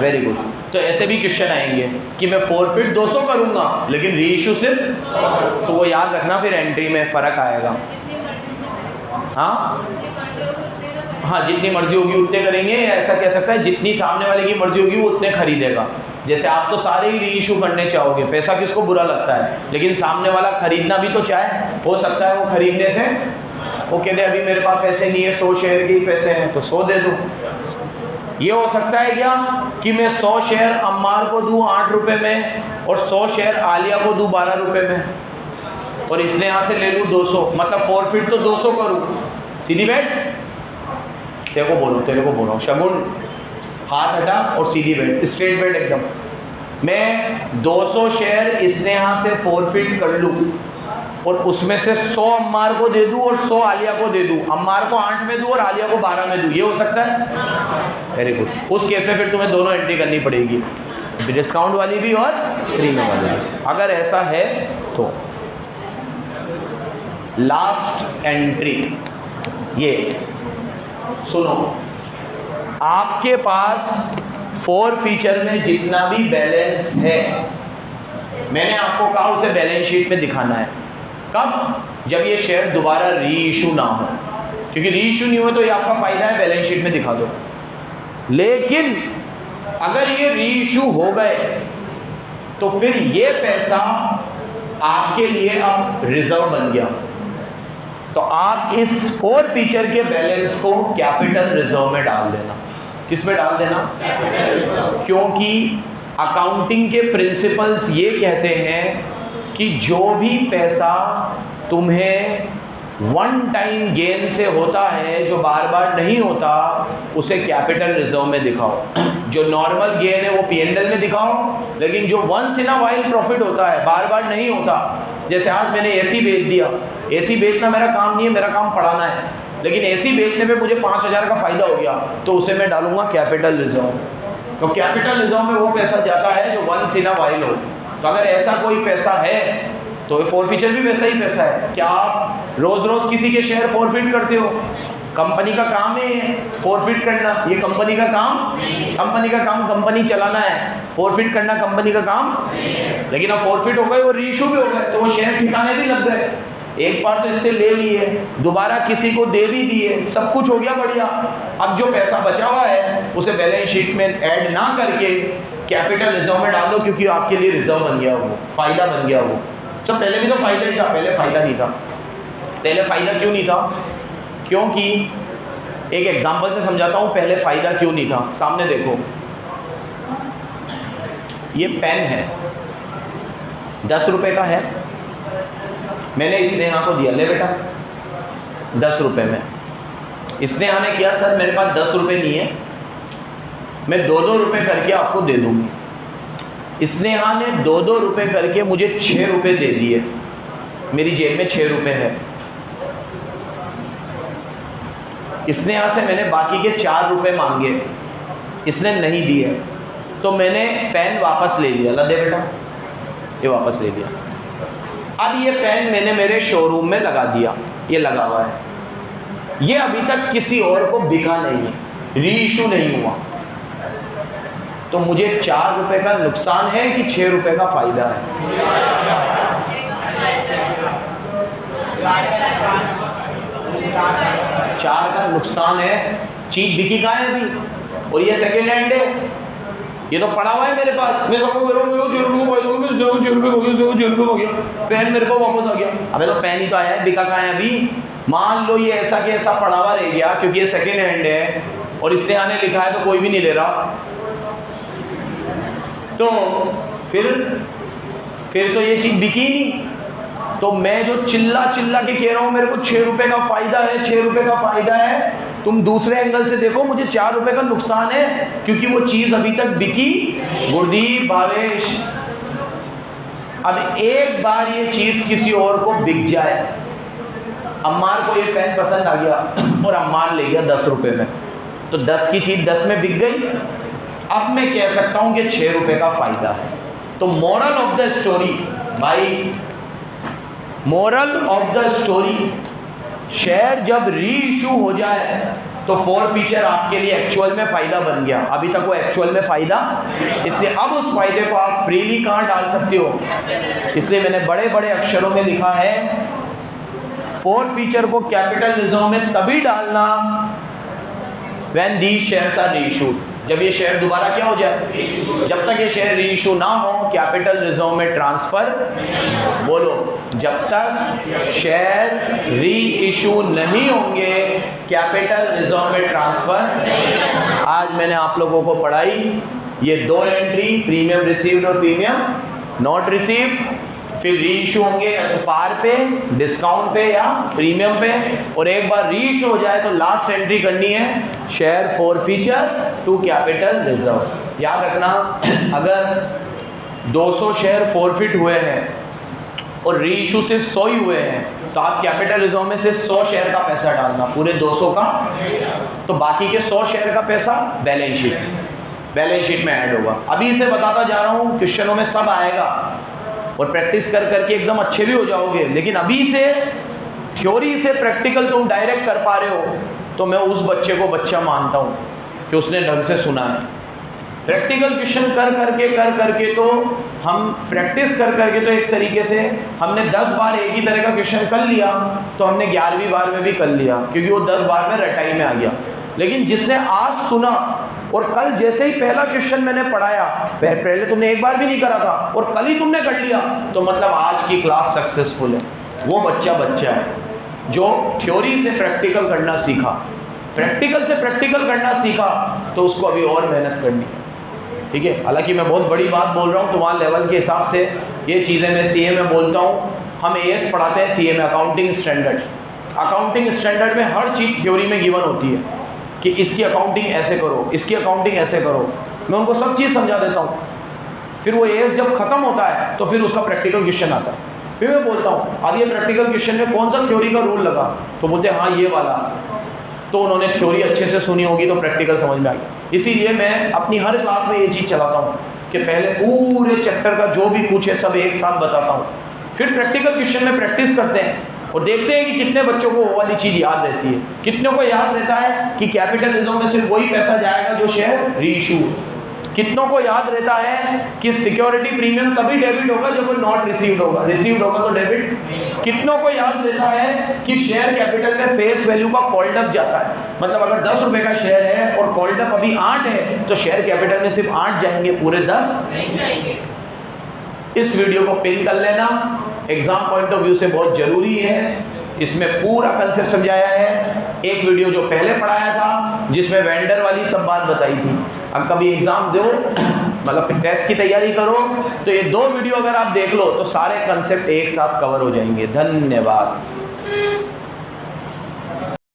Very good. तो ऐसे भी क्वेश्चन आएंगे कि मैं फॉरफिट 200 करूंगा लेकिन री इशू सिर्फ, तो वो याद रखना, फिर एंट्री में फ़र्क आएगा। हाँ हाँ, जितनी मर्जी होगी उतने करेंगे, या ऐसा कह सकता है जितनी सामने वाले की मर्जी होगी वो उतने खरीदेगा। जैसे आप तो सारे ही री इशू करने चाहोगे, पैसा किसको बुरा लगता है, लेकिन सामने वाला खरीदना भी तो चाहे। हो सकता है वो खरीदने से वो कहते अभी मेरे पास पैसे नहीं है, 100 शेयर के ही पैसे हैं तो 100 दे दूँ। ये हो सकता है क्या कि मैं 100 शेयर अम्मार को दूँ 8 रुपये में, और 100 शेयर आलिया को दूँ 12 रुपये में, और इसने यहाँ से ले लूँ 200, मतलब फॉरफिट तो 200 करूँ। सीधी बैठ, तेरे को बोलो शगुन, हाथ हटा और सीधी बैठ, स्ट्रेट बैठ एकदम। मैं 200 शेयर इसने यहाँ से फॉरफिट कर लूँ और उसमें से 100 अम्मार को दे दूँ और 100 आलिया को दे दूँ, अम्मार को 8 में दूँ और आलिया को 12 में दूँ, ये हो सकता है? Very good. उस केस में फिर तुम्हें दोनों एंट्री करनी पड़ेगी, डिस्काउंट वाली भी और प्रीमियम वाली भी। अगर ऐसा है तो लास्ट एंट्री ये सुनो, आपके पास 4 फीचर में जितना भी बैलेंस है, मैंने आपको कहा उसे बैलेंस शीट में दिखाना है। कब? जब ये शेयर दोबारा री इशू ना हो, क्योंकि री इशू नहीं हो तो ये आपका फायदा है, बैलेंस शीट में दिखा दो। लेकिन अगर ये री इशू हो गए तो फिर ये पैसा आपके लिए अब रिजर्व बन गया, तो आप इस 4 फीचर के बैलेंस को कैपिटल रिजर्व में डाल देना। किस में डाल देना? क्योंकि अकाउंटिंग के प्रिंसिपल्स ये कहते हैं कि जो भी पैसा तुम्हें वन टाइम गेन से होता है, जो बार बार नहीं होता, उसे कैपिटल रिजर्व में दिखाओ। जो नॉर्मल गेन है वो P&L में दिखाओ, लेकिन जो once in a while profit होता है, बार बार नहीं होता, जैसे आज मैंने एसी बेच दिया, एसी बेचना मेरा काम नहीं है, मेरा काम पढ़ाना है, लेकिन एसी बेचने पे मुझे 5000 का फायदा हो गया, तो उसे मैं डालूंगा कैपिटल रिजर्व। तो कैपिटल रिजर्व में वो पैसा जाता है जो वंस इन अ वाइल हो। तो अगर ऐसा कोई पैसा है तो फॉरफीचर भी वैसा ही पैसा है। क्या आप रोज रोज किसी के शेयर फॉरफिट करते हो? कंपनी का काम है फॉरफिट करना, ये कंपनी का काम कंपनी चलाना है, फॉरफिट करना कंपनी का काम। लेकिन अब फॉरफिट हो गए, वो रीइश्यू भी हो गए, तो वो शेयर ठिकाने भी लग गए। एक बार तो इससे ले लिए, दोबारा किसी को दे भी दिए, सब कुछ हो गया बढ़िया। अब जो पैसा बचा हुआ है उसे बैलेंस शीट में ऐड ना करके कैपिटल रिजर्व में डाल दो, क्योंकि आपके लिए रिजर्व बन गया, वो फायदा बन गया। वो तो पहले भी तो फायदा ही था, पहले फायदा नहीं था। पहले फायदा क्यों नहीं था? क्योंकि एक एग्जांपल से समझाता हूँ पहले फायदा क्यों नहीं था। सामने देखो, ये पेन है, 10 रुपए का है, मैंने स्नेहा को दिया, ले बेटा 10 रुपए में। स्नेहा ने किया, सर मेरे पास 10 रुपए नहीं है, मैं 2-2 रुपए करके आपको दे दूंगी। स्नेहा ने 2-2 रुपए करके मुझे 6 रुपए दे दिए, मेरी जेब में 6 रुपए है। स्नेहा से मैंने बाकी के 4 रुपए मांगे, इसने नहीं दिए, तो मैंने पेन वापस ले लिया। ला दे बेटा, ये वापस ले लिया। अब ये पेन मैंने मेरे शोरूम में लगा दिया, ये लगा हुआ है, ये अभी तक किसी और को बिका नहीं है, रीइश्यू नहीं हुआ, तो मुझे 4 रुपए का नुकसान है कि 6 रुपए का फायदा है? 4 का नुकसान है। चीज बिकी कहाँ है अभी, और ये सेकेंड हैंड है, ये तो पड़ा हुआ है मेरे पास, मैं सबको कह रहा हूँ 6 रुपये हो गया, पेन मेरे को वापस आ गया। अबे तो पेन ही तो आया है, बिका कहाँ है अभी? मान लो ये ऐसा कि ऐसा पड़ा हुआ रह गया, क्योंकि ये सेकेंड हैंड है और इसने आने लिखा है तो कोई भी नहीं ले रहा, तो फिर तो ये चीज बिकी नहीं। तो मैं जो चिल्ला के कह रहा हूँ मेरे को 6 रुपए का फायदा है, 6 रुपए का फायदा है, तुम दूसरे एंगल से देखो, मुझे 4 रुपए का नुकसान है, क्योंकि वो चीज अभी तक बिकी। गुरदीप, भावेश, अब एक बार ये चीज किसी और को बिक जाए, अम्मार को ये पेन पसंद आ गया और अम्मार ले गया 10 रुपए में, तो 10 की चीज 10 में बिक गई। अब मैं कह सकता हूं कि 6 रुपए का फायदा है। तो मोरल ऑफ द स्टोरी भाई, moral of the story, share जब रीइश्यू हो जाए तो फॉरफीचर आपके लिए एक्चुअल में फायदा बन गया। अभी तक वो एक्चुअल में फायदा, इसलिए अब उस फायदे को आप फ्रीली कहां डाल सकते हो, इसलिए मैंने बड़े बड़े अक्षरों में लिखा है, फॉरफीचर को कैपिटल रिजर्व में तभी डालना when these shares are reissued, जब ये शेयर दोबारा क्या हो जाए। जब तक ये शेयर रीइश्यू ना हो कैपिटल रिजर्व में ट्रांसफर, बोलो, जब तक शेयर रीइश्यू नहीं होंगे कैपिटल रिजर्व में ट्रांसफर। आज मैंने आप लोगों को पढ़ाई ये 2 एंट्री, प्रीमियम रिसीव्ड और प्रीमियम नॉट रिसीव्ड, फिर रीइश्यू होंगे या तो पार पे, डिस्काउंट पे या प्रीमियम पे, और एक बार रीइश्यू हो जाए तो लास्ट एंट्री करनी है share forfeiture to capital reserve. याद रखना, अगर 200 शेयर फॉरफिट हुए हैं और रीइश्यू सिर्फ 100 ही हुए हैं, तो आप कैपिटल रिजर्व में सिर्फ 100 शेयर का पैसा डालना, पूरे 200 का, तो बाकी के 100 शेयर का पैसा बैलेंस शीट में ऐड होगा। अभी इसे बताता जा रहा हूँ, क्वेश्चनों में सब आएगा और प्रैक्टिस कर करके एकदम अच्छे भी हो जाओगे, लेकिन अभी से थ्योरी से प्रैक्टिकल तुम डायरेक्ट कर पा रहे हो, तो मैं उस बच्चे को बच्चा मानता हूँ कि उसने ढंग से सुना है। प्रैक्टिकल क्वेश्चन कर करके तो हम प्रैक्टिस कर करके तो एक तरीके से हमने 10 बार एक ही तरह का क्वेश्चन कर लिया, तो हमने 11वीं बार में भी कर लिया, क्योंकि वो 10 बार में रटाई में आ गया। लेकिन जिसने आज सुना और कल जैसे ही पहला क्वेश्चन मैंने पढ़ाया, पहले तुमने एक बार भी नहीं करा था और कल ही तुमने कर लिया, तो मतलब आज की क्लास सक्सेसफुल है। वो बच्चा है जो थ्योरी से प्रैक्टिकल करना सीखा, प्रैक्टिकल से प्रैक्टिकल करना सीखा, तो उसको अभी और मेहनत करनी है, ठीक है। हालांकि मैं बहुत बड़ी बात बोल रहा हूँ, तुम्हारे लेवल के हिसाब से ये चीज़ें मैं सीए में बोलता हूँ। हम एएस पढ़ाते हैं सीए में, अकाउंटिंग स्टैंडर्ड में हर चीज़ थ्योरी में गिवन होती है कि इसकी अकाउंटिंग ऐसे करो, इसकी अकाउंटिंग ऐसे करो, मैं उनको सब चीज़ समझा देता हूँ। फिर वो एएस जब खत्म होता है तो फिर उसका प्रैक्टिकल क्वेश्चन आता है, फिर मैं बोलता हूँ अब ये प्रैक्टिकल क्वेश्चन में कौन सा थ्योरी का रूल लगा, तो बोलते हैं हाँ ये वाला, तो उन्होंने थ्योरी अच्छे से सुनी होगी तो प्रैक्टिकल समझ में आ गया। इसीलिए मैं अपनी हर क्लास में ये चीज़ चलाता हूँ कि पहले पूरे चैप्टर का जो भी पूछे सब एक साथ बताता हूँ, फिर प्रैक्टिकल क्वेश्चन में प्रैक्टिस करते हैं और देखते हैं कि कितने बच्चों को वो वाली चीज़ याद रहती है। कितनों को याद रहता है कि कैपिटल रिजर्व में सिर्फ वही पैसा जाएगा जो शेयर रीइशू। कितनों को याद रहता है कि सिक्योरिटी प्रीमियम तभी डेबिट होगा जब वो नॉट रिसीव्ड होगा, रिसीव्ड होगा तो डेबिट। कितनों को याद रहता है कि शेयर कैपिटल में फेस वैल्यू का कॉल्ड अप जाता है, मतलब अगर 10 रुपए का शेयर है और कॉल्ड अप अभी 8 है तो शेयर कैपिटल में सिर्फ 8 जाएंगे, पूरे 10 नहीं जाएंगे। इस वीडियो को पिन कर लेना, एग्जाम पॉइंट ऑफ व्यू से बहुत जरूरी है। इसमें पूरा कंसेप्ट समझाया है। एक वीडियो जो पहले पढ़ाया था जिसमें वेंडर वाली सब बात बताई थी। अब कभी एग्जाम दो, मतलब टेस्ट की तैयारी करो तो ये 2 वीडियो अगर आप देख लो तो सारे कंसेप्ट एक साथ कवर हो जाएंगे। धन्यवाद।